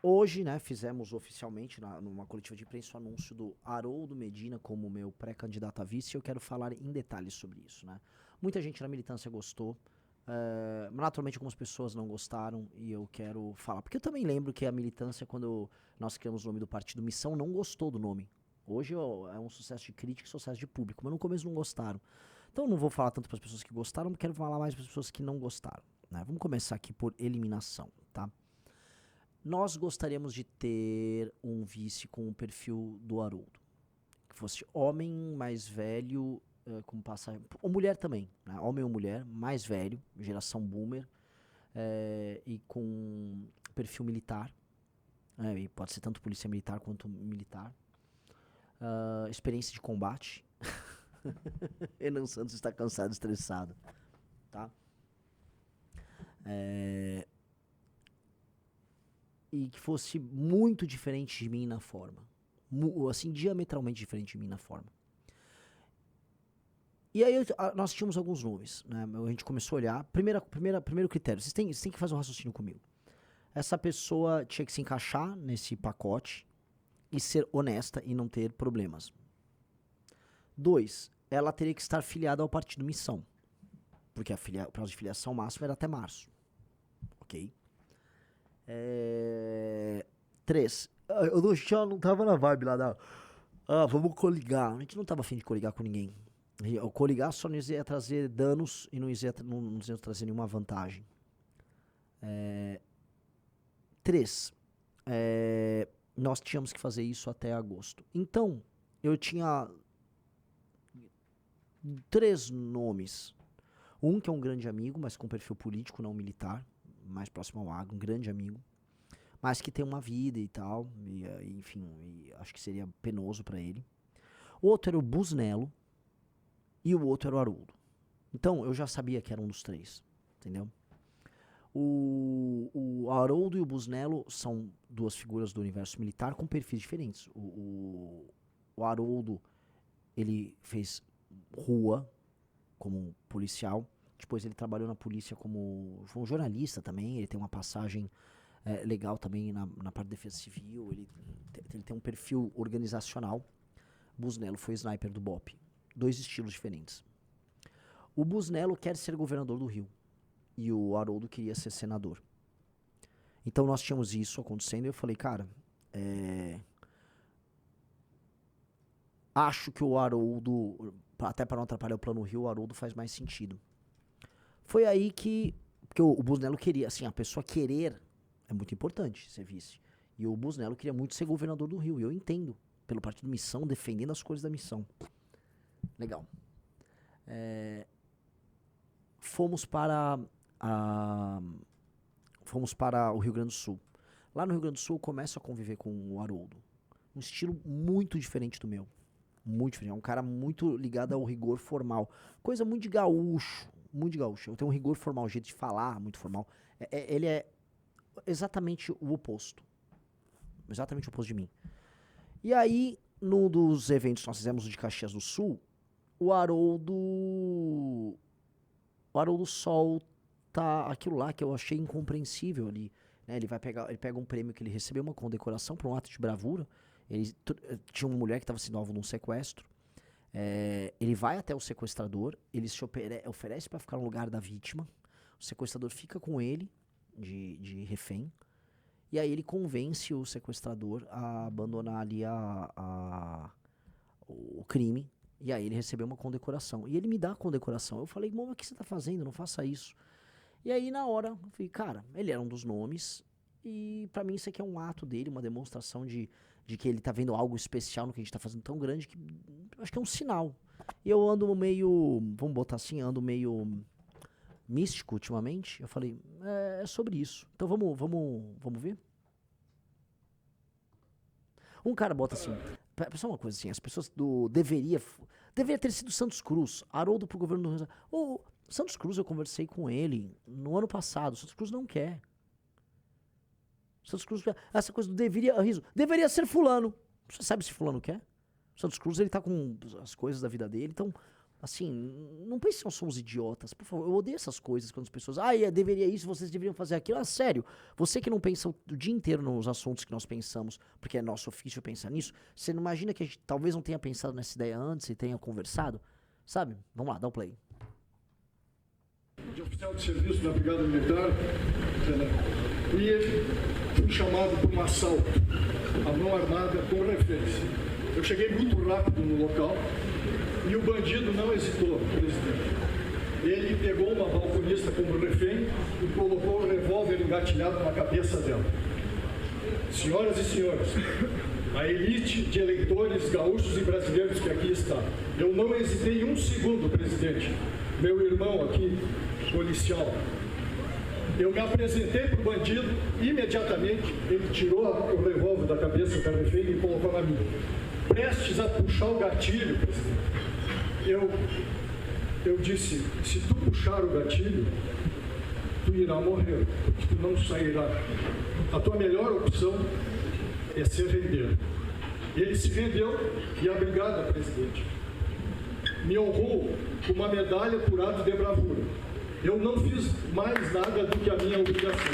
Hoje, né, fizemos oficialmente numa coletiva de imprensa o anúncio do Haroldo Medina como meu pré-candidato a vice, e eu quero falar em detalhes sobre isso, né. Muita gente na militância gostou, naturalmente algumas pessoas não gostaram, e eu quero falar. Porque eu também lembro que a militância, quando nós criamos o nome do partido Missão, não gostou do nome. Hoje é um sucesso de crítica e sucesso de público, mas no começo não gostaram. Então eu não vou falar tanto para as pessoas que gostaram, quero falar mais para as pessoas que não gostaram, né. Vamos começar aqui por eliminação, tá? Nós gostaríamos de ter um vice com o perfil do Haroldo. Que fosse homem mais velho, com passagem. Ou mulher também, né? Homem ou mulher, mais velho, geração boomer, e com perfil militar. E pode ser tanto polícia militar quanto militar. Experiência de combate. Renan Santos está cansado, estressado. Tá? E que fosse muito diferente de mim na forma. Assim, diametralmente diferente de mim na forma. E aí nós tínhamos alguns nomes, né? A gente começou a olhar. Primeiro critério, vocês têm que fazer um raciocínio comigo. Essa pessoa tinha que se encaixar nesse pacote e ser honesta e não ter problemas. 2, ela teria que estar filiada ao partido Missão. Porque o prazo de filiação máximo era até março. Ok? 3, eu já não tava na vibe lá da... vamos coligar. A gente não tava afim de coligar com ninguém. O coligar só nos ia trazer danos e não nos ia trazer nenhuma vantagem. 3, nós tínhamos que fazer isso até agosto. Então, eu tinha 3 nomes. Um que é um grande amigo, mas com perfil político, não militar, mais próximo ao agro, um grande amigo, mas que tem uma vida e tal, enfim, acho que seria penoso pra ele. O outro era o Busnello e o outro era o Haroldo. Então, eu já sabia que era um dos 3, entendeu? O Haroldo e o Busnello são 2 figuras do universo militar com perfis diferentes. O Haroldo, ele fez rua como policial. Depois ele trabalhou na polícia como... Foi um jornalista também. Ele tem uma passagem legal também na parte de defesa civil. Ele tem um perfil organizacional. Busnello foi sniper do BOPE. 2 estilos diferentes. O Busnello quer ser governador do Rio. E o Haroldo queria ser senador. Então nós tínhamos isso acontecendo e eu falei, cara, acho que o Haroldo, até para não atrapalhar o plano Rio, o Haroldo faz mais sentido. Foi aí que, porque o Busnello queria, assim, a pessoa querer é muito importante ser vice. E o Busnello queria muito ser governador do Rio, e eu entendo, pelo partido Missão, defendendo as cores da missão. Legal. Fomos para o Rio Grande do Sul. Lá no Rio Grande do Sul eu começo a conviver com o Haroldo. Um estilo muito diferente do meu. Muito diferente. É um cara muito ligado ao rigor formal. Coisa muito de gaúcho. Muito de gaúcho. Eu tenho um rigor formal, um jeito de falar muito formal. Ele é exatamente o oposto. Exatamente o oposto de mim. E aí, num dos eventos que nós fizemos de Caxias do Sul, o Haroldo solta aquilo lá que eu achei incompreensível ali. Né? Ele pega um prêmio que ele recebeu, uma condecoração por um ato de bravura. Tinha uma mulher que estava sendo alvo de um sequestro. Ele vai até o sequestrador, ele se oferece para ficar no lugar da vítima. O sequestrador fica com ele de refém. E aí ele convence o sequestrador a abandonar ali o crime. E aí ele recebeu uma condecoração. E ele me dá a condecoração. Eu falei, mas o que você tá fazendo? Não faça isso. E aí na hora, eu falei, cara, ele era um dos nomes. E pra mim isso aqui é um ato dele, uma demonstração de que ele tá vendo algo especial no que a gente tá fazendo tão grande que acho que é um sinal. E eu ando meio, vamos botar assim, ando meio místico ultimamente. Eu falei, é sobre isso. Então vamos ver? Um cara bota assim, só uma coisa assim, as pessoas do deveria ter sido Santos Cruz, Haroldo pro governo do Rio. O Santos Cruz eu conversei com ele no ano passado, Santos Cruz não quer. Santos Cruz, essa coisa do deveria ser fulano. Você sabe se fulano quer? Santos Cruz ele tá com as coisas da vida dele, então Assim, não pense que nós somos idiotas, por favor. Eu odeio essas coisas quando as pessoas, deveria isso, vocês deveriam fazer aquilo. Sério, você que não pensa o dia inteiro nos assuntos que nós pensamos, porque é nosso ofício pensar nisso, você não imagina que a gente talvez não tenha pensado nessa ideia antes e tenha conversado? Sabe? Vamos lá, dá o play. De oficial de serviço da Brigada Militar, e fui chamado para um assalto à mão armada com reféns. Eu cheguei muito rápido no local e o bandido não hesitou, presidente. Ele pegou uma balconista como refém e colocou o revólver engatilhado na cabeça dela. Senhoras e senhores, a elite de eleitores gaúchos e brasileiros que aqui está, eu não hesitei um segundo, presidente. Meu irmão aqui, policial, eu me apresentei para o bandido, imediatamente ele tirou o revólver da cabeça da refém e colocou na minha. Prestes a puxar o gatilho, presidente, eu disse, se tu puxar o gatilho, tu irá morrer, porque tu não sairá. A tua melhor opção é se render. Ele se rendeu e a brigada, presidente, me honrou com uma medalha por ato de bravura. Eu não fiz mais nada do que a minha obrigação.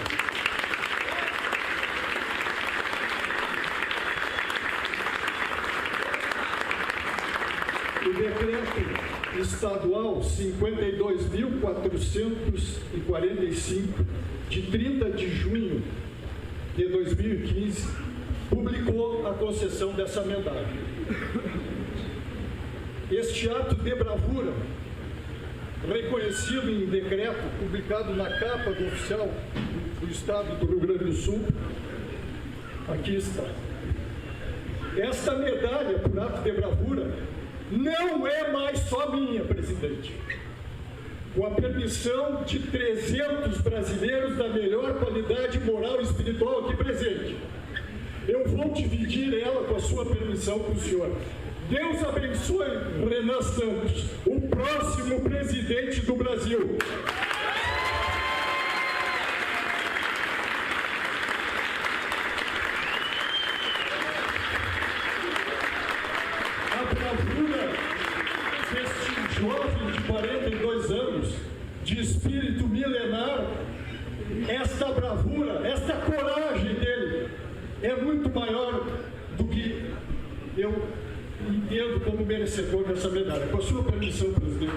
O decreto estadual 52.445, de 30 de junho de 2015, publicou a concessão dessa medalha. Este ato de bravura, reconhecido em decreto publicado na capa do oficial do Estado do Rio Grande do Sul, aqui está. Esta medalha por ato de bravura não é mais só minha, presidente. Com a permissão de 300 brasileiros da melhor qualidade moral e espiritual aqui presente, eu vou dividir ela, com a sua permissão, com o senhor. Deus abençoe Renan Santos, o próximo presidente do Brasil. A bravura deste jovem de 42 anos, de espírito milenar, esta bravura, esta coragem dele é muito maior do que eu entendo como merecedor dessa medalha. Com a sua permissão, presidente.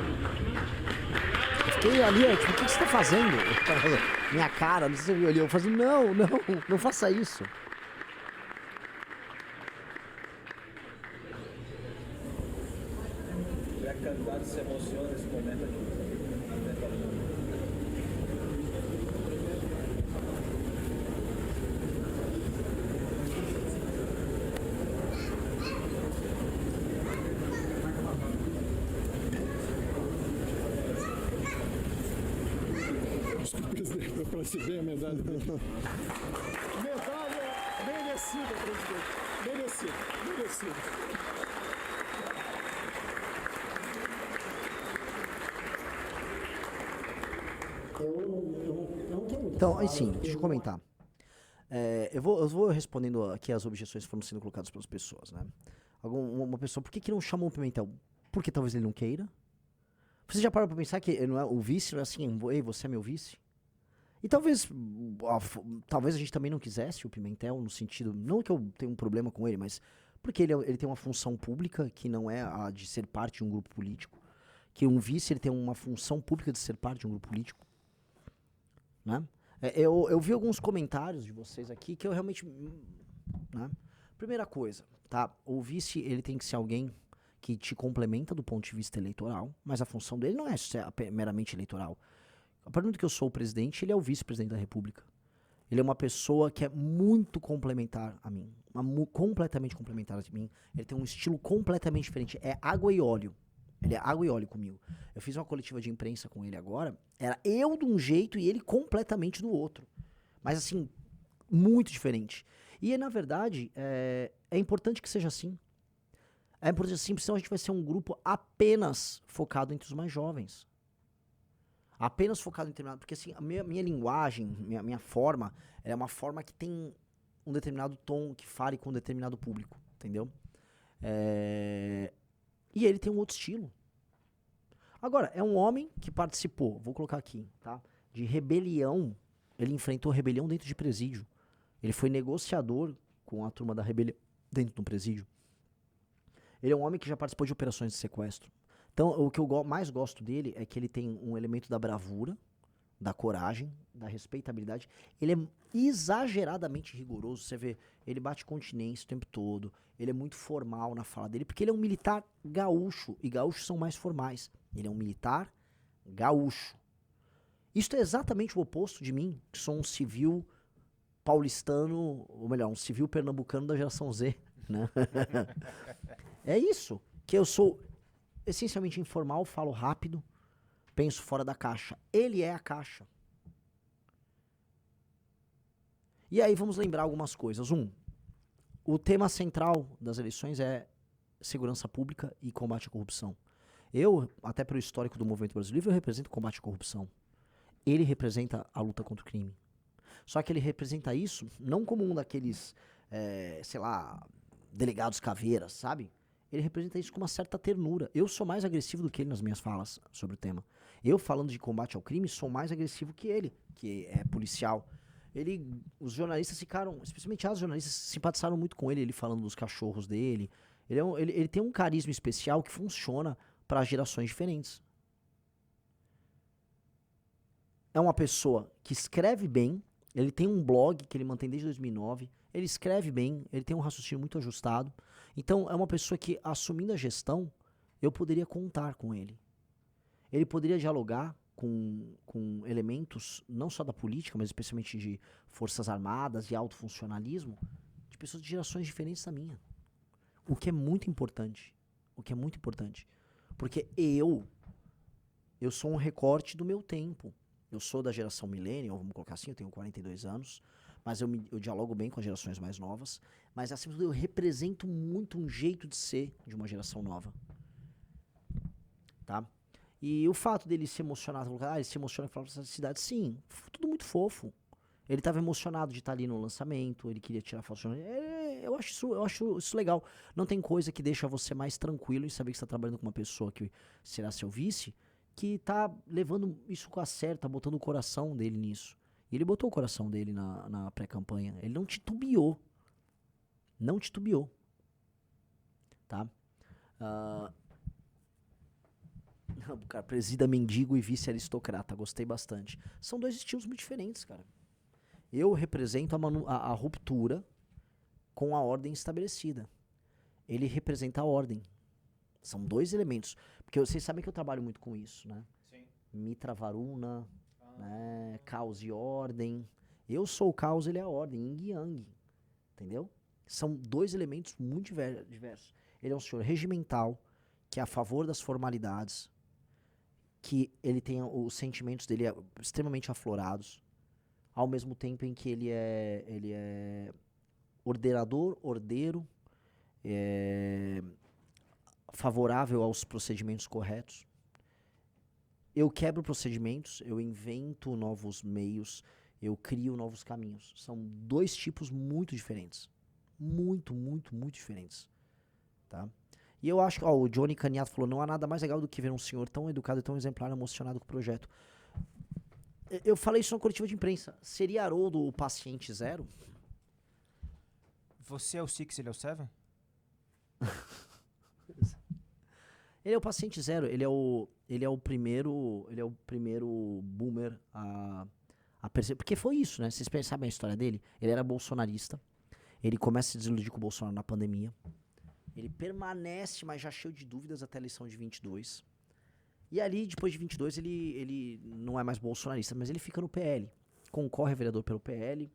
Eu fiquei ali, tipo, o que você está fazendo? Minha cara, não sei se você viu ali. Eu falei, não faça isso. Já que o candidato se emociona nesse momento aqui. Para se ver a medalha dele. Medalha merecida, presidente. Merecida. Eu não tenho muito. Então, assim, deixa eu comentar. Eu vou respondendo aqui as objeções que foram sendo colocadas pelas pessoas, né? Uma pessoa, por que não chamou o Pimentel? Porque talvez ele não queira. Você já parou pra pensar que não é, o vice não é assim, ei, você é meu vice? E talvez a gente também não quisesse o Pimentel, no sentido, não que eu tenha um problema com ele, mas porque ele tem uma função pública que não é a de ser parte de um grupo político. Que um vice ele tem uma função pública de ser parte de um grupo político. Né? Eu vi alguns comentários de vocês aqui que eu realmente... Né? Primeira coisa, tá? O vice ele tem que ser alguém que te complementa do ponto de vista eleitoral, mas a função dele não é meramente eleitoral. A partir do momento que eu sou o presidente, ele é o vice-presidente da República. Ele é uma pessoa que é muito complementar a mim. Completamente complementar a mim. Ele tem um estilo completamente diferente. É água e óleo. Ele é água e óleo comigo. Eu fiz uma coletiva de imprensa com ele agora. Era eu de um jeito e ele completamente do outro. Mas assim, muito diferente. E na verdade, é importante que seja assim. É importante assim, porque senão a gente vai ser um grupo apenas focado entre os mais jovens. Apenas focado em determinado... Porque assim, a minha linguagem, minha forma, é uma forma que tem um determinado tom, que fale com um determinado público, entendeu? E ele tem um outro estilo. Agora, é um homem que participou, vou colocar aqui, tá? De rebelião. Ele enfrentou rebelião dentro de presídio. Ele foi negociador com a turma da rebelião dentro de um presídio. Ele é um homem que já participou de operações de sequestro. Então, o que eu mais gosto dele é que ele tem um elemento da bravura, da coragem, da respeitabilidade. Ele é exageradamente rigoroso. Você vê, ele bate continência o tempo todo. Ele é muito formal na fala dele, porque ele é um militar gaúcho. E gaúchos são mais formais. Ele é um militar gaúcho. Isso é exatamente o oposto de mim, que sou um civil paulistano, ou melhor, um civil pernambucano da geração Z, né? É isso, que eu sou essencialmente informal, falo rápido, penso fora da caixa. Ele é a caixa. E aí vamos lembrar algumas coisas. O tema central das eleições é segurança pública e combate à corrupção. Eu, até pelo histórico do movimento brasileiro, eu represento o combate à corrupção. Ele representa a luta contra o crime. Só que ele representa isso não como um daqueles, sei lá, delegados caveiras, sabe? Ele representa isso com uma certa ternura. Eu sou mais agressivo do que ele nas minhas falas sobre o tema. Eu, falando de combate ao crime, sou mais agressivo que ele, que é policial. Os jornalistas ficaram, especialmente as jornalistas, simpatizaram muito com ele, ele falando dos cachorros dele. Ele tem um carisma especial que funciona para gerações diferentes. É uma pessoa que escreve bem, ele tem um blog que ele mantém desde 2009, ele escreve bem, ele tem um raciocínio muito ajustado. Então, é uma pessoa que, assumindo a gestão, eu poderia contar com ele. Ele poderia dialogar com elementos, não só da política, mas especialmente de forças armadas e alto funcionalismo, de pessoas de gerações diferentes da minha. O que é muito importante. O que é muito importante. Porque eu sou um recorte do meu tempo. Eu sou da geração millennial, vamos colocar assim, eu tenho 42 anos, mas eu dialogo bem com as gerações mais novas, mas acima de tudo eu represento muito um jeito de ser de uma geração nova. Tá? E o fato dele se emocionar, ele se emociona e falar pra essa cidade, sim, tudo muito fofo. Ele estava emocionado de estar ali no lançamento, ele queria tirar foto. Eu acho isso legal. Não tem coisa que deixa você mais tranquilo em saber que você está trabalhando com uma pessoa que será seu vice, que tá levando isso com a sério, tá botando o coração dele nisso. E ele botou o coração dele na pré-campanha. Ele não titubeou. Não titubeou. Tá? Cara, presida mendigo e vice-aristocrata. Gostei bastante. São dois estilos muito diferentes, cara. Eu represento a ruptura com a ordem estabelecida. Ele representa a ordem. São dois elementos. Porque vocês sabem que eu trabalho muito com isso, né? Sim. Mitra Varuna, né? Caos e ordem. Eu sou o caos, ele é a ordem. Yin e Yang. Entendeu? São dois elementos muito diversos. Ele é um senhor regimental, que é a favor das formalidades, que ele tem os sentimentos dele extremamente aflorados, ao mesmo tempo em que ele é ordenador, ordeiro, favorável aos procedimentos corretos. Eu quebro procedimentos, eu invento novos meios, eu crio novos caminhos. São dois tipos muito diferentes. Muito, muito, muito diferentes. Tá? E eu acho que o Johnny Caniato falou, não há nada mais legal do que ver um senhor tão educado e tão exemplar, emocionado com o projeto. Eu falei isso na coletiva de imprensa. Seria Haroldo o paciente zero? Você é o Six, ele é o Seven? Ele é o paciente zero, ele é o primeiro boomer a perceber. Porque foi isso, né? Vocês sabem a história dele? Ele era bolsonarista. Ele começa a se desiludir com o Bolsonaro na pandemia. Ele permanece, mas já cheio de dúvidas até a eleição de 22. E ali, depois de 22, ele não é mais bolsonarista, mas ele fica no PL. Concorre a vereador pelo PL,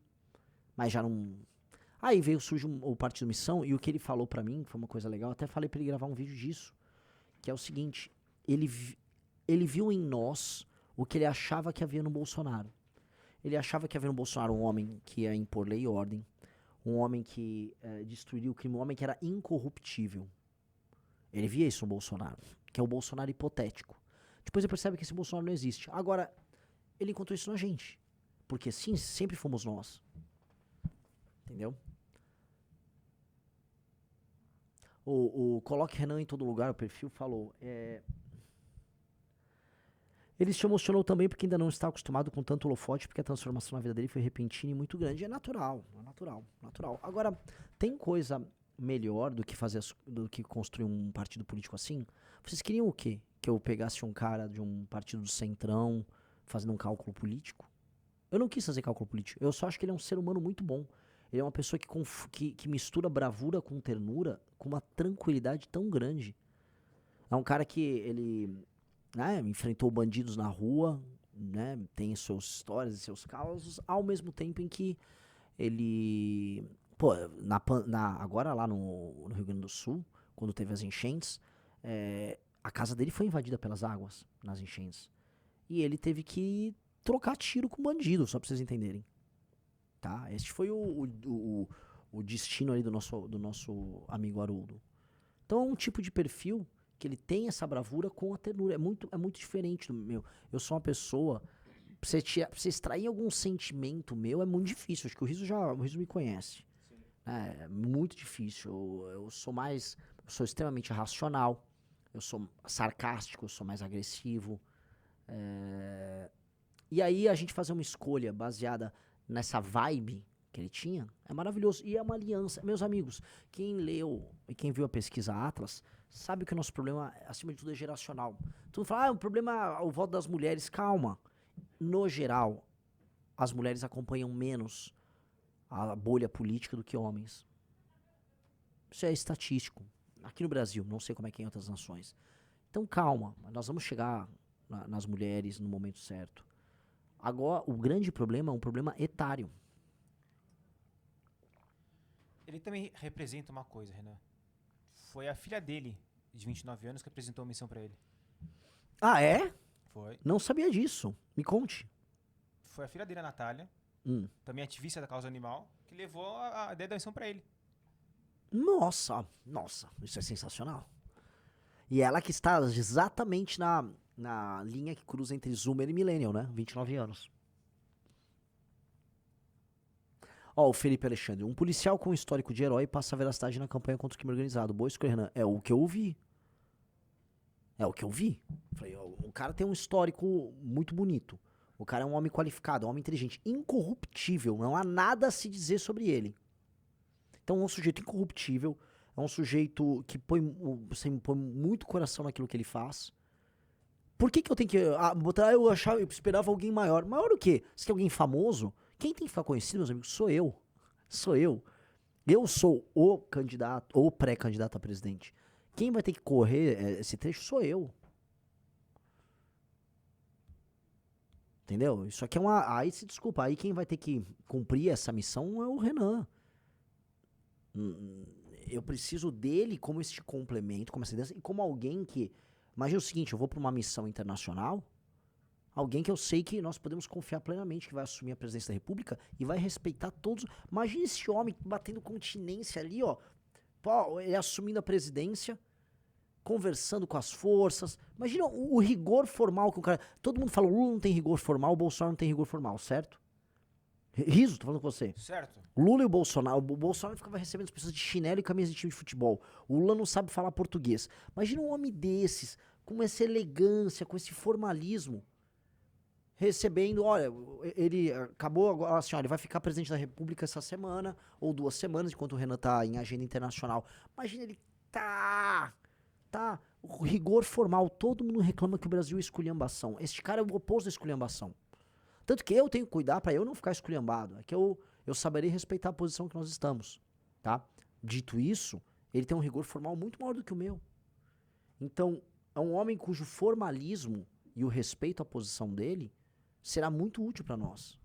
mas já não... Aí surge o Partido Missão, e o que ele falou pra mim, foi uma coisa legal, até falei pra ele gravar um vídeo disso, que é o seguinte, ele viu em nós o que ele achava que havia no Bolsonaro. Ele achava que havia no Bolsonaro um homem que ia impor lei e ordem, um homem que destruiria o crime, um homem que era incorruptível. Ele via isso no Bolsonaro, que é o Bolsonaro hipotético. Depois ele percebe que esse Bolsonaro não existe. Agora, ele encontrou isso na gente. Porque sim, sempre fomos nós. Entendeu? O Coloque Renan em Todo Lugar, o perfil, falou... Ele se emocionou também porque ainda não está acostumado com tanto holofote, porque a transformação na vida dele foi repentina e muito grande. É natural, natural. Agora, tem coisa melhor do que do que construir um partido político assim? Vocês queriam o quê? Que eu pegasse um cara de um partido do centrão fazendo um cálculo político? Eu não quis fazer cálculo político. Eu só acho que ele é um ser humano muito bom. Ele é uma pessoa que mistura bravura com ternura com uma tranquilidade tão grande. É um cara que ele, né, enfrentou bandidos na rua, né, tem suas histórias e seus causos, ao mesmo tempo em que ele, pô, agora lá no Rio Grande do Sul, quando teve as enchentes, a casa dele foi invadida pelas águas nas enchentes. E ele teve que trocar tiro com bandido, só pra vocês entenderem. Tá? Este foi o destino aí do nosso amigo Haroldo. Então é um tipo de perfil que ele tem essa bravura com a ternura. É muito diferente do meu. Eu sou uma pessoa. Pra você extrair algum sentimento meu é muito difícil. Acho que o Riso me conhece. É muito difícil. Eu sou extremamente racional. Eu sou sarcástico, eu sou mais agressivo. E aí a gente fazer uma escolha baseada nessa vibe que ele tinha, é maravilhoso. E é uma aliança. Meus amigos, quem leu e quem viu a pesquisa Atlas, sabe que o nosso problema, acima de tudo, é geracional. Tu não fala, o problema é o voto das mulheres. Calma. No geral, as mulheres acompanham menos a bolha política do que homens. Isso é estatístico. Aqui no Brasil, não sei como é que é em outras nações. Então calma, nós vamos chegar nas mulheres no momento certo. Agora, o grande problema é um problema etário. Ele também representa uma coisa, Renan. Foi a filha dele, de 29 anos, que apresentou a missão pra ele. Ah, é? Foi. Não sabia disso. Me conte. Foi a filha dele, a Natália, também ativista da causa animal, que levou a ideia da missão pra ele. Nossa, isso é sensacional. E ela que está exatamente na linha que cruza entre Zoomer e Millennial, né? 29 anos. Ó, o Felipe Alexandre. Um policial com histórico de herói passa a veracidade na campanha contra o crime organizado. Boa escolha, Renan. É o que eu ouvi. Falei, ó, o cara tem um histórico muito bonito. O cara é um homem qualificado, um homem inteligente, incorruptível. Não há nada a se dizer sobre ele. Então é um sujeito incorruptível. É um sujeito que põe muito coração naquilo que ele faz. Por que eu tenho que botar? Eu esperava alguém maior. Maior o quê? Você quer alguém famoso? Quem tem que ficar conhecido, meus amigos, sou eu. Eu sou o candidato, ou pré-candidato a presidente. Quem vai ter que correr esse trecho sou eu. Entendeu? Isso aqui é uma... Aí se desculpa, aí quem vai ter que cumprir essa missão é o Renan. Eu preciso dele como este complemento, como essa ideia, e como alguém que... Imagina o seguinte, eu vou para uma missão internacional, alguém que eu sei que nós podemos confiar plenamente que vai assumir a presidência da República e vai respeitar todos. Imagina esse homem batendo continência ali, ó. Pô, ele assumindo a presidência, conversando com as forças. Imagina o rigor formal que o cara... Todo mundo fala, o Lula não tem rigor formal, o Bolsonaro não tem rigor formal, certo? Riso, tô falando com você. Certo. Lula e o Bolsonaro ficava recebendo as pessoas de chinelo e camisa de time de futebol. O Lula não sabe falar português. Imagina um homem desses, com essa elegância, com esse formalismo, recebendo, olha, ele acabou agora, assim, olha, ele vai ficar presidente da República essa semana, ou 2 semanas, enquanto o Renan tá em agenda internacional. Imagina ele, o rigor formal, todo mundo reclama que o Brasil é esculhambação. Este cara é o oposto da esculhambação. Tanto que eu tenho que cuidar pra eu não ficar esculhambado. É que eu saberei respeitar a posição que nós estamos, tá? Dito isso, ele tem um rigor formal muito maior do que o meu. Então, é um homem cujo formalismo e o respeito à posição dele será muito útil pra nós.